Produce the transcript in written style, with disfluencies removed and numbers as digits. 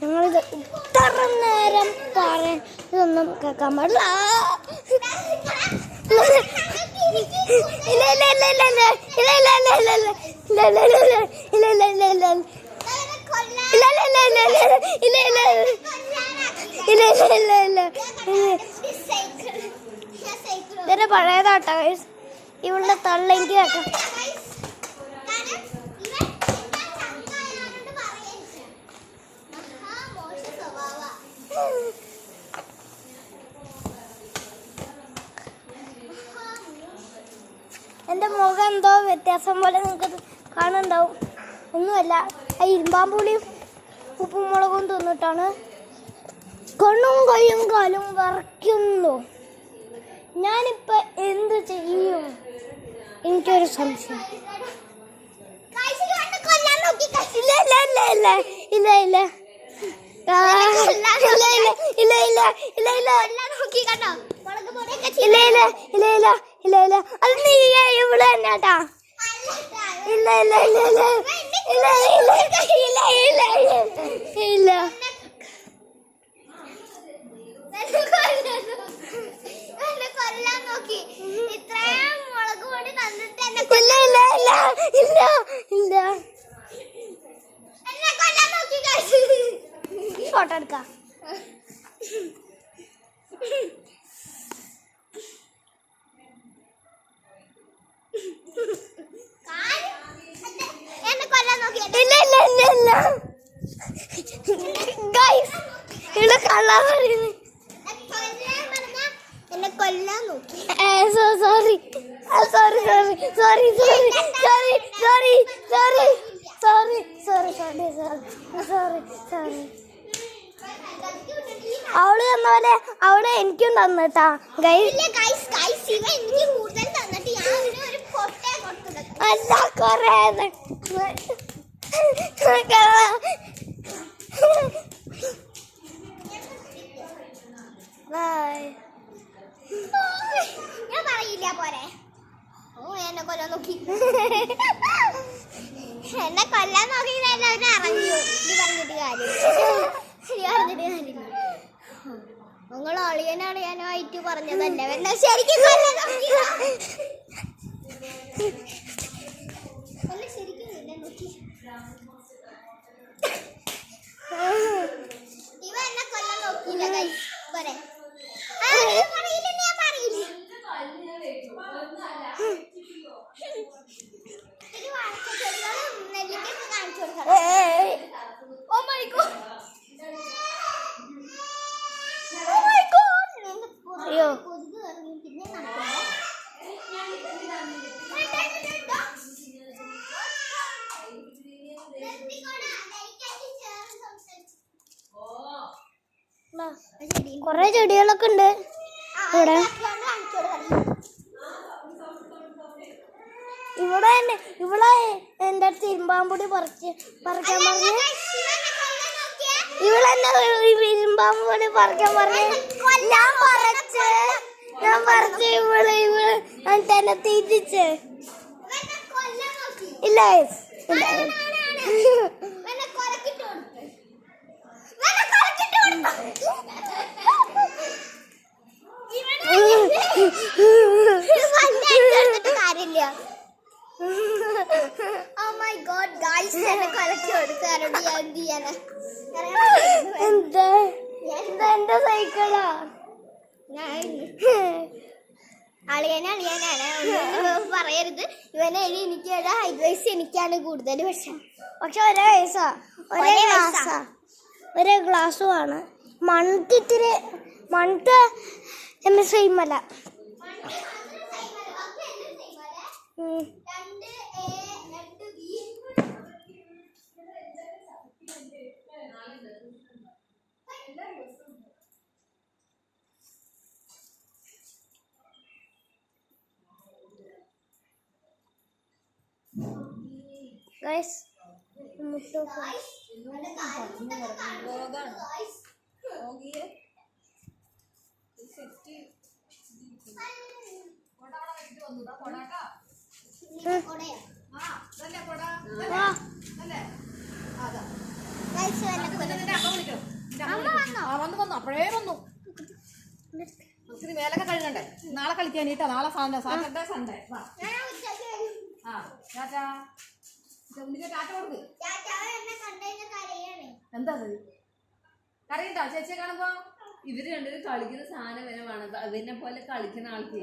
ഞങ്ങളിത് ഇത്ര നേരം പറയുന്നതൊന്നും കേൾക്കാൻ പാടില്ല. ഇതൊരു പഴയതാട്ടോ ഇവളുടെ തള്ളെനിക്ക് കേൾക്കാം. എൻ്റെ മുഖം എന്തോ വ്യത്യാസം പോലെ നിങ്ങൾക്ക് കാണുന്നുണ്ടാവും. ഒന്നുമല്ല, ആ ഇരുമ്പാമ്പുളിയും ഉപ്പും മുളകും തിന്നിട്ടാണ് കണ്ണും കൈയും കാലും വിറയ്ക്കുന്നു. ഞാനിപ്പോൾ എന്ത് ചെയ്യും? എനിക്കൊരു സംശയം. അത് നീ ഇവിടെ തന്നെട്ടാ. ഇല്ല ഇല്ല ഇല്ല ഇല്ല ഇല്ല ഇല്ല ഇല്ല ഇല്ല ഇല്ല ഫോട്ടോ എടുക്കാം. എന്നെ കൊല്ലാൻ നോക്കി. Sorry sorry sorry sorry sorry sorry sorry sorry sorry sorry sorry sorry sorry. അവള് തന്നപോലെ അവള് എനിക്കും തന്നിട്ടാ. അല്ല കൊറേ ഞാൻ പറയില്ല പോരെ. ഓ എന്നെ കൊല്ലാൻ നോക്കി. എന്നെ കൊല്ലാൻ നോക്കി എല്ലാവരും അറിഞ്ഞു. പറഞ്ഞിട്ട് കാര്യമില്ല. നിങ്ങൾ അളിയനായിട്ട് പറഞ്ഞതല്ലേ. എന്നെ ശരിക്കും കൊല്ലാൻ നോക്കി. ശരിക്കും നോക്കി. ഇവ എന്നെ കൊല്ലാൻ നോക്കിയില്ല പോരെ. കൊറേ ചെടികളൊക്കെ ഉണ്ട് ഇവിടെ. ഇവിടെ ഇവിടെ എൻ്റെ അടുത്ത് ഇരുമ്പാമ്പൊടി പറിക്കാൻ പറഞ്ഞു. ഇവിടെ ഇരുമ്പാമ്പൊടി പറിക്കാൻ പറഞ്ഞു. ഞാൻ പറിച്ച് ഇവിടെ തന്നെ തീറ്റിച്ച്. ഇല്ല കാര്യമില്ല. Oh my God, guys, എന്നെ കൊലക്കി കൊടുക്കാറുണ്ട്. ഞാൻ എന്ത് ചെയ്യാനാ? എന്താ എന്റെ സൈക്കിളാ. അളിയനാണ് പറയരുത്. ഇവനെ എനിക്ക് ഹൈറ്റ് വയസ്സ് എനിക്കാണ് കൂടുതൽ. പക്ഷെ ഒരേ വയസ്സാ, ഒരേ ഗ്ലാസ്സുമാണ്. മൺത്ത് എന്നെ സെയിമല്ല. Guys, വന്നു അപ്പോഴേ വന്നു. മേലൊക്കെ കഴുകണ്ടേ? നാളെ കളിക്കാനീട്ടാ. നാളെ സാറ്റർഡേ സൺഡേ. ആ ടാറ്റാ. ടാറ്റ കൊടുക്ക്. എന്താ കറിയുണ്ടോ ചേച്ചിയെ കാണുമ്പോ? ഇവര് രണ്ടുപേരും കളിക്കുന്ന സാധനം വരെ വേണം. ഇവരിനെ പോലെ കളിക്കുന്ന ആൾക്ക്